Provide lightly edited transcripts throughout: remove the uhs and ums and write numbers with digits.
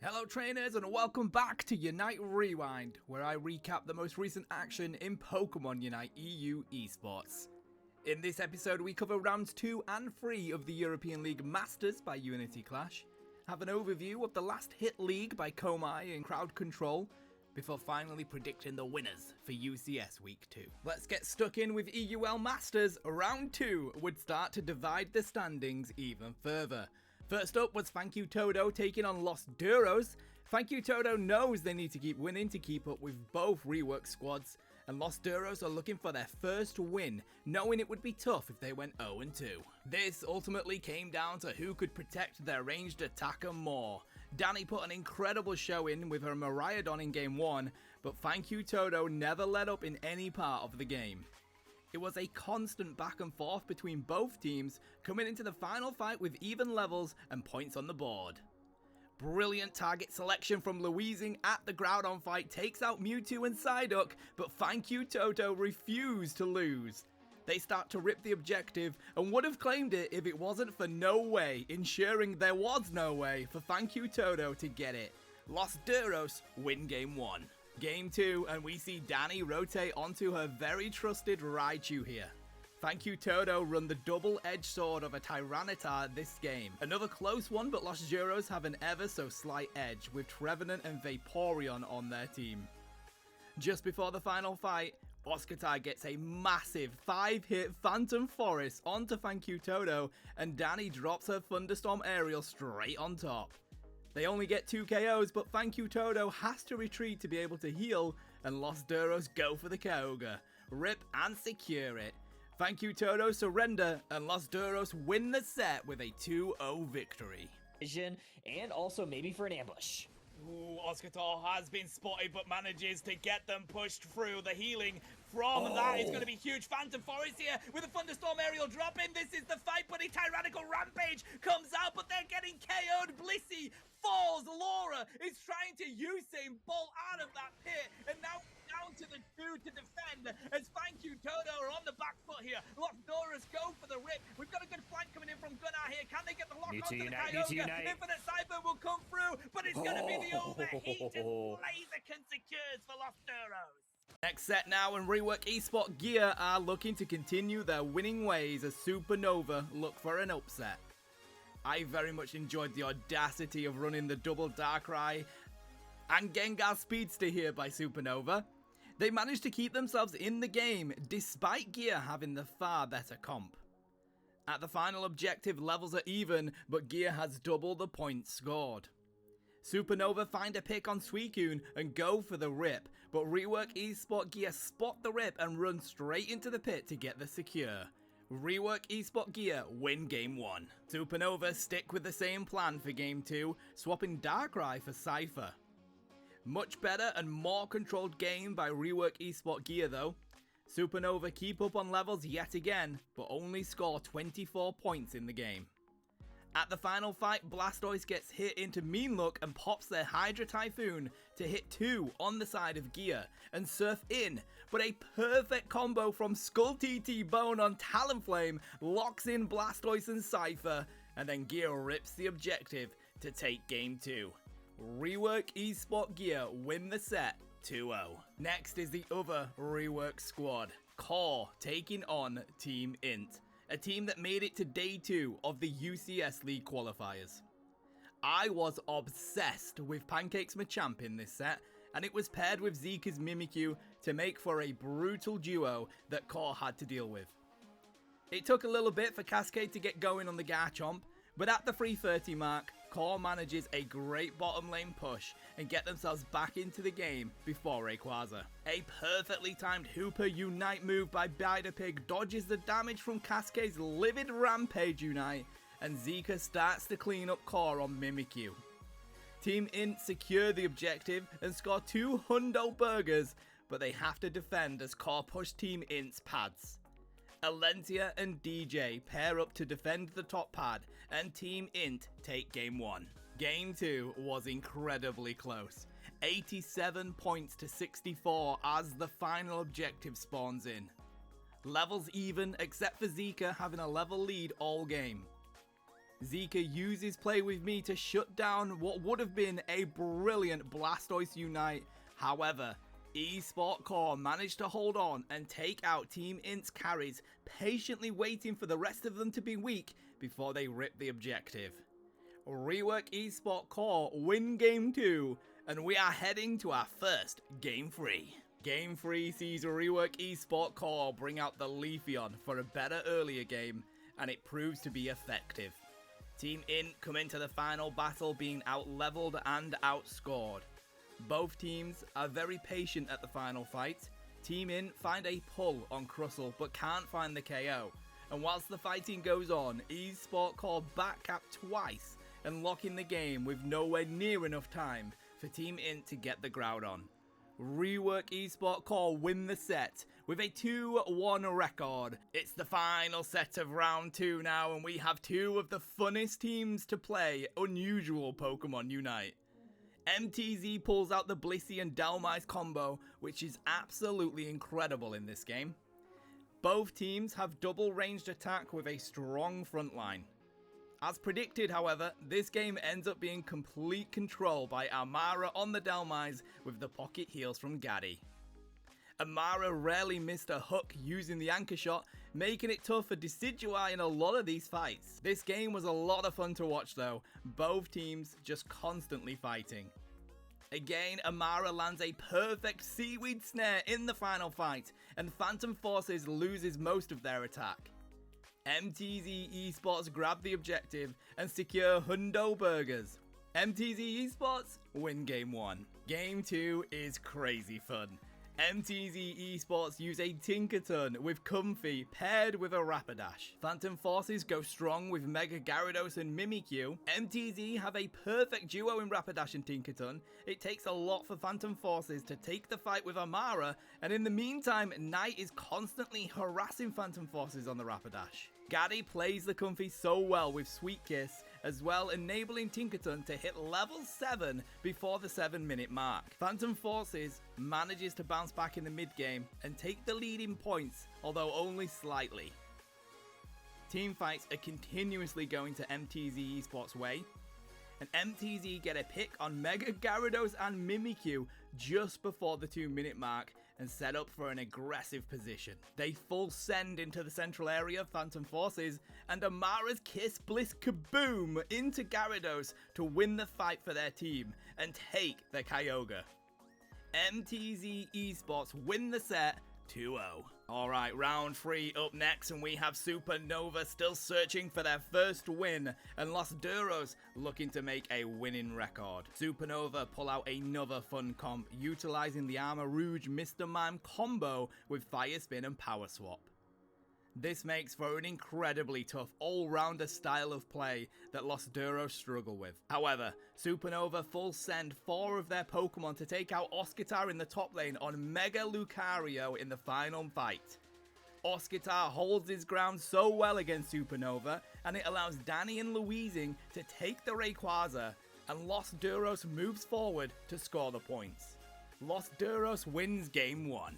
Hello trainers and welcome back to Unite Rewind, where I recap the most recent action in Pokemon Unite EU Esports. In this episode we cover rounds 2 and 3 of the European League Masters by Unity Clash, have an overview of the last hit league by Komai and Crowd Control, before finally predicting the winners for UCS Week 2. Let's get stuck in with EULM Masters. Round 2 would start to divide the standings even further. First up was Thank You Todo taking on Lost Duros. Thank You Todo knows they need to keep winning to keep up with both Rework squads, and Lost Duros are looking for their first win, knowing it would be tough if they went 0-2. This ultimately came down to who could protect their ranged attacker more. Danny put an incredible show in with her Miraidon in game 1, but Thank You Todo never let up in any part of the game. It was a constant back and forth between both teams, coming into the final fight with even levels and points on the board. Brilliant target selection from Louising at the Groudon fight takes out Mewtwo and Psyduck, but Thank You Toto refused to lose. They start to rip the objective and would have claimed it if it wasn't for No Way, ensuring there was no way for Thank You Toto to get it. Lost Duros win game 1. Game 2, and we see Danny rotate onto her very trusted Raichu here. Thank You Todo run the double-edged sword of a Tyranitar this game. Another close one, but Lost Duros have an ever so slight edge with Trevenant and Vaporeon on their team. Just before the final fight, Oscar gets a massive 5-hit Phantom Forest onto Thank You Todo, and Danny drops her Thunderstorm Aerial straight on top. They only get 2 KOs, but Thank You Todo has to retreat to be able to heal, and Lost Duros go for the Kyogre. Rip and secure it. Thank You Todo surrender, and Lost Duros win the set with a 2-0 victory. And also maybe for an ambush. Ooh, Oscar has been spotted but manages to get them pushed through. The healing from that is going to be huge. Phantom Forest here with a Thunderstorm Aerial drop in. This is the fight, but a Tyrannical Rampage comes out, but they're getting KO'd. Blissey falls. Laura is trying to Usain Bolt out of that pit, and now down to the 2 to defend as Thank You Todo are on the back foot here. Lost Duros go for the rip. We've got a good flank coming in from Gunnar here. Can they get the lock onto the Kyogre? Infinite Cyber will come through, but it's going to be the overheated Blaziken secures for Lost Duros. Next set now, and Rework Esport Gear are looking to continue their winning ways as Supernova look for an upset. I very much enjoyed the audacity of running the double Darkrai and Gengar Speedster here by Supernova. They managed to keep themselves in the game despite Gear having the far better comp. At the final objective, levels are even, but Gear has double the points scored. Supernova find a pick on Suicune and go for the rip, but Rework Esport Gear spot the rip and run straight into the pit to get the secure. Rework Esport Gear win game 1. Supernova stick with the same plan for game 2, swapping Darkrai for Cypher. Much better and more controlled game by Rework Esport Gear though. Supernova keep up on levels yet again, but only score 24 points in the game. At the final fight, Blastoise gets hit into Mean Look and pops their Hydra Typhoon to hit 2 on the side of Gear and surf in, but a perfect combo from Skull TT Bone on Talonflame locks in Blastoise and Cypher, and then Gear rips the objective to take game 2. Rework Esport Gear win the set 2-0. Next is the other Rework squad, Core taking on Team Int, a team that made it to day 2 of the UCS League qualifiers. I was obsessed with Pancake's Machamp in this set, and it was paired with Zika's Mimikyu to make for a brutal duo that Core had to deal with. It took a little bit for Cascade to get going on the Garchomp, but at the 330 mark, Core manages a great bottom lane push and get themselves back into the game before Rayquaza. A perfectly timed Hooper Unite move by Bidapig dodges the damage from Cascade's livid Rampage Unite, and Zika starts to clean up Core on Mimikyu. Team Int secure the objective and score 2 hundo burgers, but they have to defend as Core push Team Int's pads. Alentia and DJ pair up to defend the top pad, and Team Int take game 1. Game 2 was incredibly close. 87 points to 64 as the final objective spawns in. Levels even, except for Zika having a level lead all game. Zika uses Play With Me to shut down what would have been a brilliant Blastoise Unite. However, Esport Core managed to hold on and take out Team Int's carries, patiently waiting for the rest of them to be weak before they rip the objective. Rework Esport Core win Game 2, and we are heading to our first Game 3. Game 3 sees Rework Esport Core bring out the Leafeon for a better earlier game, and it proves to be effective. Team Int come into the final battle being out-leveled and outscored. Both teams are very patient at the final fight. Team Int find a pull on Crustle but can't find the KO. And whilst the fighting goes on, Esport Core backcap twice and lock in the game with nowhere near enough time for Team Int to get the Groudon. Rework Esport Core win the set with a 2-1 record. It's the final set of round 2 now, and we have two of the funnest teams to play unusual Pokemon Unite. MTZ pulls out the Blissey and Dhelmise combo, which is absolutely incredible in this game. Both teams have double ranged attack with a strong front line. As predicted, however, this game ends up being complete control by Amara on the Dhelmise with the pocket heals from Gaddy. Amara rarely missed a hook using the anchor shot, making it tough for Decidueye in a lot of these fights. This game was a lot of fun to watch though, both teams just constantly fighting. Again, Amara lands a perfect Seaweed Snare in the final fight, and Phantom Forces loses most of their attack. MTZ Esports grab the objective and secure Hundo Burgers. MTZ Esports win Game 1. Game 2 is crazy fun. MTZ Esports use a Tinkaton with Comfy paired with a Rapidash. Phantom Forces go strong with Mega Gyarados and Mimikyu. MTZ have a perfect duo in Rapidash and Tinkaton. It takes a lot for Phantom Forces to take the fight with Amara, and in the meantime, Knight is constantly harassing Phantom Forces on the Rapidash. Gaddy plays the Comfy so well with Sweet Kiss, as well enabling Tinkaton to hit level 7 before the 7-minute mark. Phantom Forces manages to bounce back in the mid-game and take the lead in points, although only slightly. Team fights are continuously going to MTZ Esports' way, and MTZ get a pick on Mega Gyarados and Mimikyu just before the 2-minute mark and set up for an aggressive position. They full send into the central area of Phantom Forces, and Amara's Kiss Bliss Kaboom into Gyarados to win the fight for their team and take the Kyogre. MTZ Esports win the set 2-0. Alright, round 3 up next, and we have Supernova still searching for their first win, and Los Duros looking to make a winning record. Supernova pull out another fun comp, utilizing the Armor Rouge Mr. Mime combo with Fire Spin and Power Swap. This makes for an incredibly tough all-rounder style of play that Los Duros struggle with. However, Supernova full send 4 of their Pokemon to take out Osquitar in the top lane on Mega Lucario in the final fight. Osquitar holds his ground so well against Supernova, and it allows Danny and Louising to take the Rayquaza, and Los Duros moves forward to score the points. Los Duros wins Game 1.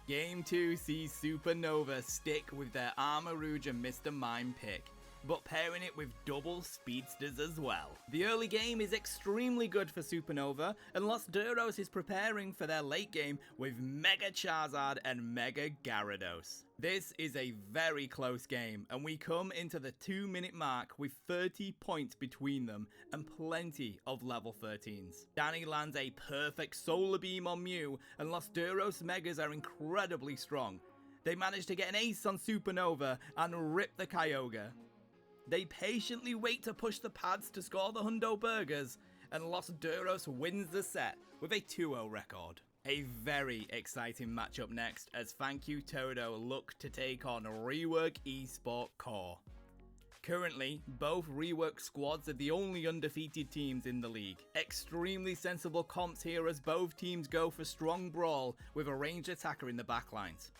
Game 2 sees Supernova stick with their Armor Rouge and Mr. Mime pick, but pairing it with double speedsters as well. The early game is extremely good for Supernova, and Los Duros is preparing for their late game with Mega Charizard and Mega Gyarados. This is a very close game, and we come into the 2-minute mark with 30 points between them and plenty of level 13s. Danny lands a perfect Solar Beam on Mew, and Los Duros Megas are incredibly strong. They manage to get an ace on Supernova and rip the Kyogre. They patiently wait to push the pads to score the Hundo Burgers, and Los Duros wins the set with a 2-0 record. A very exciting matchup next as Thank You Todo look to take on Rework Esport Core. Currently, both Rework squads are the only undefeated teams in the league. Extremely sensible comps here as both teams go for strong brawl with a ranged attacker in the backlines.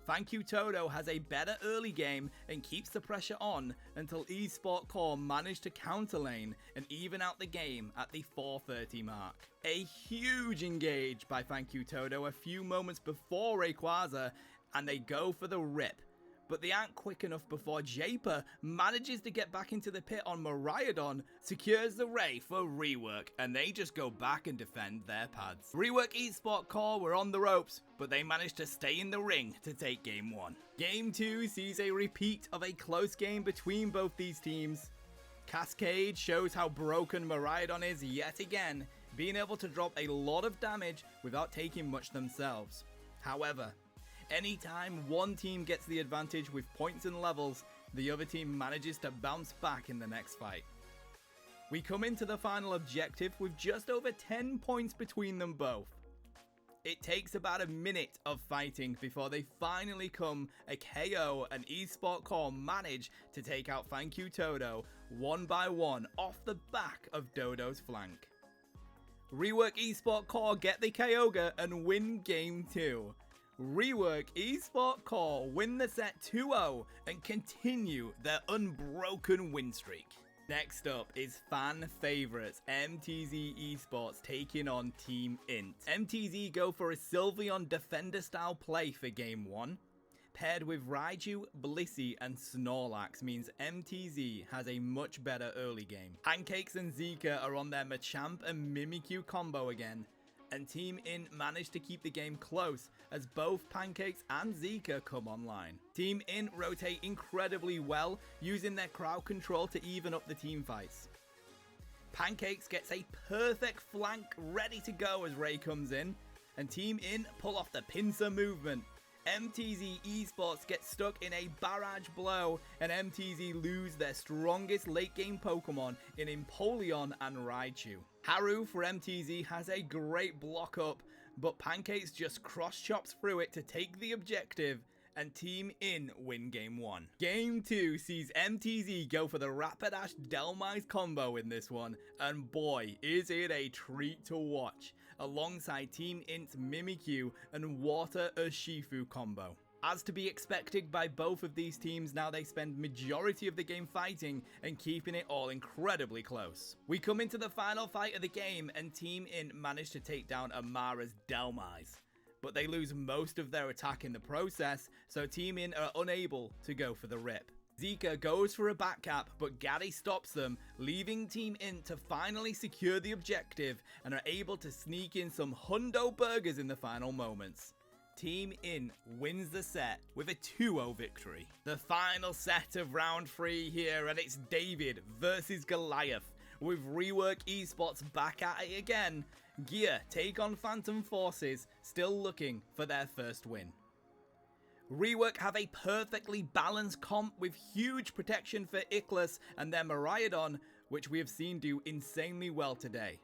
Thank You Todo has a better early game and keeps the pressure on until Esport Core manage to counter lane and even out the game at the 4:30 mark. A huge engage by Thank You Todo a few moments before Rayquaza, and they go for the rip but they aren't quick enough before Japer manages to get back into the pit on Miraidon, secures the Ray for Rework, and they just go back and defend their pads. Rework Esport Core were on the ropes, but they managed to stay in the ring to take Game 1. Game 2 sees a repeat of a close game between both these teams. Cascade shows how broken Miraidon is yet again, being able to drop a lot of damage without taking much themselves. However, anytime one team gets the advantage with points and levels, the other team manages to bounce back in the next fight. We come into the final objective with just over 10 points between them both. It takes about a minute of fighting before they finally come a KO, and Esport Core manage to take out Thank You Todo one by one off the back of Dodo's flank. Rework Esport Core get the Kyogre and win Game 2. Rework Esport Core win the set 2-0 and continue their unbroken win streak. Next up is fan favorites MTZ Esports taking on Team Int. MTZ go for a Sylveon defender style play for Game 1. Paired with Raichu, Blissey and Snorlax means MTZ has a much better early game. Pancakes and Zika are on their Machamp and Mimikyu combo again, and Team Int managed to keep the game close as both Pancakes and Zika come online. Team Int rotate incredibly well, using their crowd control to even up the team fights. Pancakes gets a perfect flank ready to go as Ray comes in, and Team Int pull off the pincer movement. MTZ Esports get stuck in a barrage blow, and MTZ lose their strongest late game Pokemon in Empoleon and Raichu. Haru for MTZ has a great block up, but Pancakes just cross chops through it to take the objective, and Team Int win Game 1. Game 2 sees MTZ go for the Rapidash Dhelmise combo in this one, and boy is it a treat to watch, alongside Team Int's Mimikyu and Water Urshifu combo. As to be expected by both of these teams, now they spend majority of the game fighting and keeping it all incredibly close. We come into the final fight of the game, and Team Int managed to take down Amara's Dhelmise, but they lose most of their attack in the process, so Team Int are unable to go for the rip. Zika goes for a back cap, but Gaddy stops them, leaving Team Int to finally secure the objective and are able to sneak in some hundo burgers in the final moments. Team Int wins the set with a 2-0 victory. The final set of round 3 here, and it's David versus Goliath, with Rework Esports back at it again. Gear take on Phantom Forces, still looking for their first win. Rework have a perfectly balanced comp with huge protection for Ickless and their Miraidon, which we have seen do insanely well today.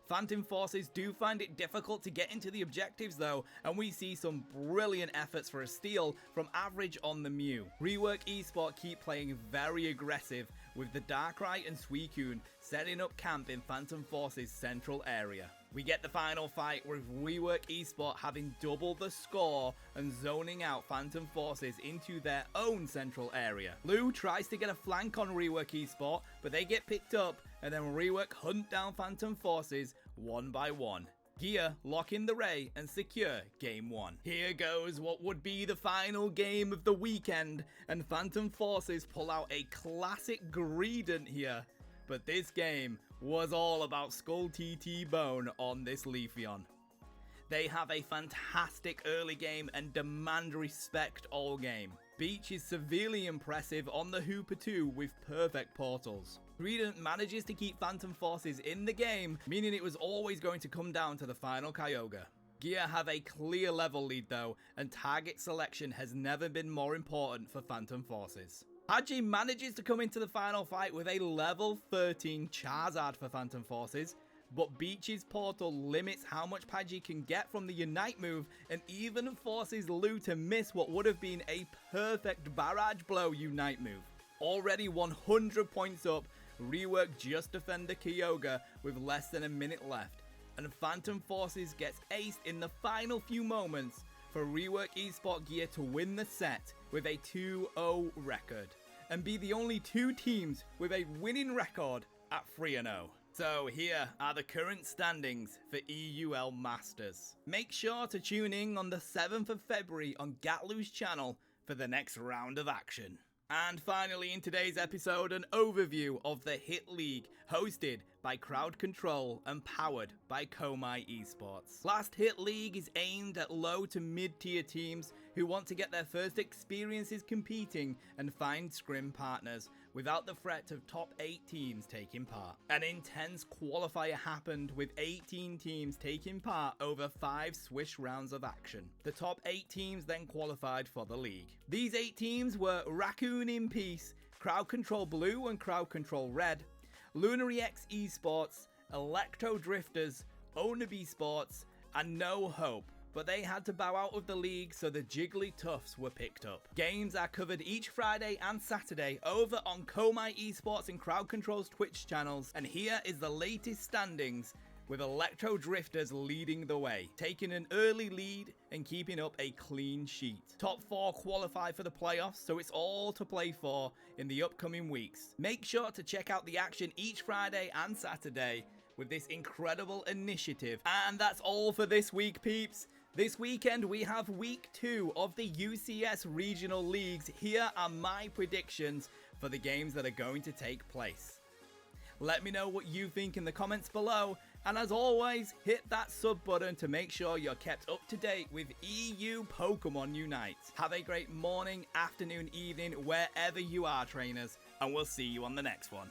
Phantom Forces do find it difficult to get into the objectives though, and we see some brilliant efforts for a steal from Average on the Mew. Rework Esport keep playing very aggressive, with the Darkrai and Suicune setting up camp in Phantom Forces' central area. We get the final fight with Rework Esport having double the score and zoning out Phantom Forces into their own central area. Lou tries to get a flank on Rework Esport, but they get picked up, and then Rework hunt down Phantom Forces one by one. Gear lock in the Ray and secure Game 1. Here goes what would be the final game of the weekend, and Phantom Forces pull out a classic Greedent here. But this game was all about Skull TT Bone on this Leafeon. They have a fantastic early game and demand respect all game. Beach is severely impressive on the Hooper 2 with perfect portals. Greedent manages to keep Phantom Forces in the game, meaning it was always going to come down to the final Kyogre. Gear have a clear level lead though, and target selection has never been more important for Phantom Forces. Haji manages to come into the final fight with a level 13 Charizard for Phantom Forces, but Beach's portal limits how much Pidgey can get from the Unite move and even forces Lou to miss what would have been a perfect barrage blow Unite move. Already 100 points up, Rework just defend the Kyogre with less than a minute left, and Phantom Forces gets aced in the final few moments for Rework Esport Gear to win the set with a 2-0 record, and be the only two teams with a winning record at 3-0. So here are the current standings for EULM Masters. Make sure to tune in on the 7th of February on Gatlu's channel for the next round of action. And finally, in today's episode, an overview of the HIT League, hosted by Crowd Control and powered by Komai Esports. Last HIT League is aimed at low to mid-tier teams who want to get their first experiences competing and find scrim partners without the threat of top 8 teams taking part. An intense qualifier happened with 18 teams taking part over 5 swish rounds of action. The top 8 teams then qualified for the league. These 8 teams were Raccoon in Peace, Crowd Control Blue and Crowd Control Red, Lunary X Esports, Electro Drifters, Onab Sports, and No Hope, but they had to bow out of the league, so the Jiggly Toughs were picked up. Games are covered each Friday and Saturday over on Komai Esports and Crowd Control's Twitch channels, and here is the latest standings, with Electro Drifters leading the way, taking an early lead and keeping up a clean sheet. Top 4 qualify for the playoffs, so it's all to play for in the upcoming weeks. Make sure to check out the action each Friday and Saturday with this incredible initiative. And that's all for this week, peeps. This weekend we have week 2 of the UCS regional leagues. Here are my predictions for the games that are going to take place. Let me know what you think in the comments below, and as always, hit that sub button to make sure you're kept up to date with EU Pokemon Unite. Have a great morning, afternoon, evening, wherever you are, trainers, and we'll see you on the next one.